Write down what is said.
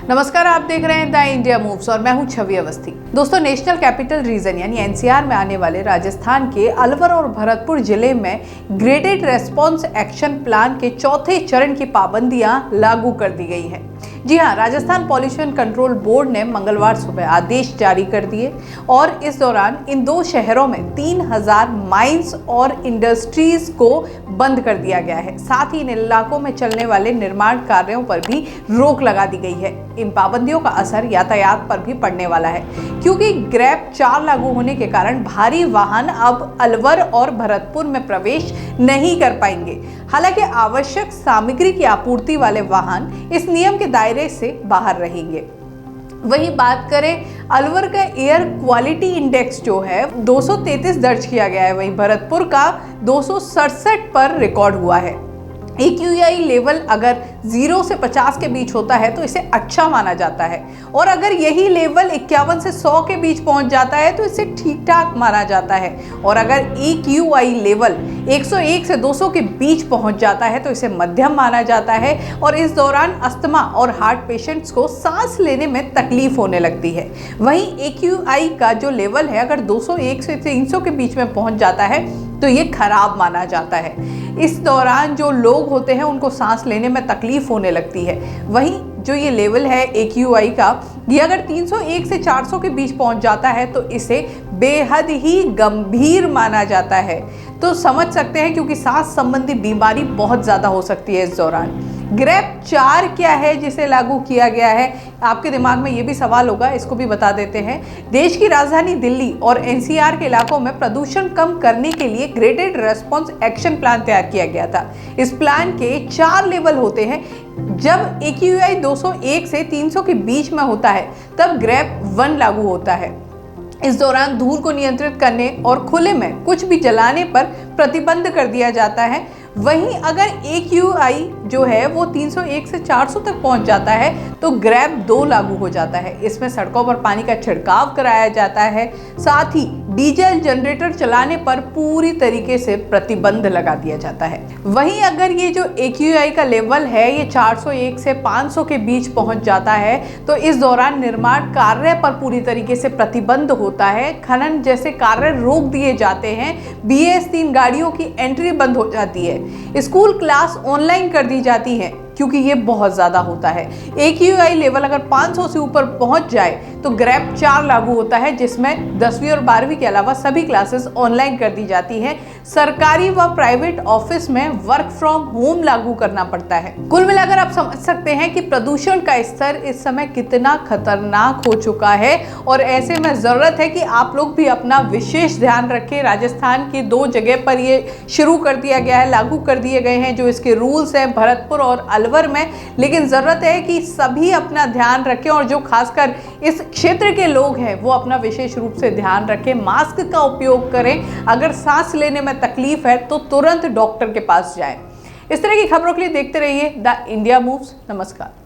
नमस्कार, आप देख रहे हैं द इंडिया मूव्स और मैं हूं छवि अवस्थी। दोस्तों, नेशनल कैपिटल रीजन यानी एनसीआर में आने वाले राजस्थान के अलवर और भरतपुर जिले में ग्रेडेड रेस्पॉन्स एक्शन प्लान के चौथे चरण की पाबंदियां लागू कर दी गई है। जी हां, राजस्थान पॉल्यूशन कंट्रोल बोर्ड ने मंगलवार सुबह आदेश जारी कर दिए और इस दौरान इन दो शहरों में 3000 माइंस और इंडस्ट्रीज को बंद कर दिया गया है। साथ ही इन इलाकों में चलने वाले निर्माण कार्यों पर भी रोक लगा दी गई है। इन पाबंदियों का असर यातायात पर भी पड़ने वाला है, क्योंकि ग्रेप 4 लागू होने के कारण भारी वाहन अब अलवर और भरतपुर में प्रवेश नहीं कर पाएंगे। हालांकि आवश्यक सामग्री की आपूर्ति वाले वाहन इस नियम के दायरे से बाहर रहेंगे। वहीं बात करें, अलवर का एयर क्वालिटी इंडेक्स जो है 233 दर्ज किया गया है, वहीं भरतपुर का 267 पर रिकॉर्ड हुआ है। AQI लेवल अगर 0 से 50 के बीच होता है तो इसे अच्छा माना जाता है, और अगर यही लेवल 51 से 100 के बीच पहुंच जाता है तो इसे ठीक ठाक माना जाता है, और अगर AQI लेवल 101 से 200 के बीच पहुंच जाता है तो इसे मध्यम माना जाता है। और इस दौरान अस्थमा और हार्ट पेशेंट्स को सांस लेने में तकलीफ होने लगती है। वहीं AQI का जो लेवल है अगर 201 से 300 के बीच में पहुंच जाता है तो ये खराब माना जाता है। इस दौरान जो लोग होते हैं उनको सांस लेने में तकलीफ होने लगती है। वहीं जो ये लेवल है AQI का, ये अगर 301 से 400 के बीच पहुंच जाता है तो इसे बेहद ही गंभीर माना जाता है। तो समझ सकते हैं, क्योंकि सांस संबंधी बीमारी बहुत ज़्यादा हो सकती है इस दौरान। ग्रेप 4 क्या है जिसे लागू किया गया है? आपके दिमाग में ये भी सवाल होगा, इसको भी बता देते हैं। देश की राजधानी दिल्ली और NCR के इलाकों में प्रदूषण कम करने के लिए ग्रेडेड रेस्पॉन्स एक्शन प्लान तैयार किया गया था। इस प्लान के 4 लेवल होते हैं। जब AQI 201 से 300 के बीच में होता है तब ग्रेप 1 लागू होता है। इस दौरान धूल को नियंत्रित करने और खुले में कुछ भी जलाने पर प्रतिबंध कर दिया जाता है। वहीं अगर AQI जो है वो 301 से 400 तक पहुंच जाता है तो ग्रेप 2 लागू हो जाता है। इसमें सड़कों पर पानी का छिड़काव कराया जाता है, साथ ही डीजल जनरेटर चलाने पर पूरी तरीके से प्रतिबंध लगा दिया जाता है। वहीं अगर ये जो AQI का लेवल है ये 401 से 500 के बीच पहुंच जाता है तो इस दौरान निर्माण कार्य पर पूरी तरीके से प्रतिबंध होता है। खनन जैसे कार्य रोक दिए जाते हैं। BS3 गाड़ियों की एंट्री बंद हो जाती है। स्कूल क्लास ऑनलाइन कर दी जाती है, क्योंकि ये बहुत ज़्यादा होता है। AQI लेवल अगर 500 से ऊपर पहुंच जाए तो ग्रेप 4 लागू होता है, जिसमें 10वीं और 12वीं के अलावा सभी क्लासेस ऑनलाइन कर दी जाती हैं। सरकारी व प्राइवेट ऑफिस में वर्क फ्रॉम होम लागू करना पड़ता है। कुल मिलाकर आप समझ सकते हैं कि प्रदूषण का स्तर इस समय कितना खतरनाक हो चुका है, और ऐसे में ज़रूरत है कि आप लोग भी अपना विशेष ध्यान रखें। राजस्थान की 2 जगह पर ये शुरू कर दिया गया है, लागू कर दिए गए हैं जो इसके रूल्स हैं, भरतपुर और अलवर में। लेकिन ज़रूरत है कि सभी अपना ध्यान रखें, और जो खासकर इस क्षेत्र के लोग हैं वो अपना विशेष रूप से ध्यान रखें। मास्क का उपयोग करें। अगर सांस लेने में तकलीफ है तो तुरंत डॉक्टर के पास जाएं। इस तरह की खबरों के लिए देखते रहिए द इंडिया मूव्स। नमस्कार।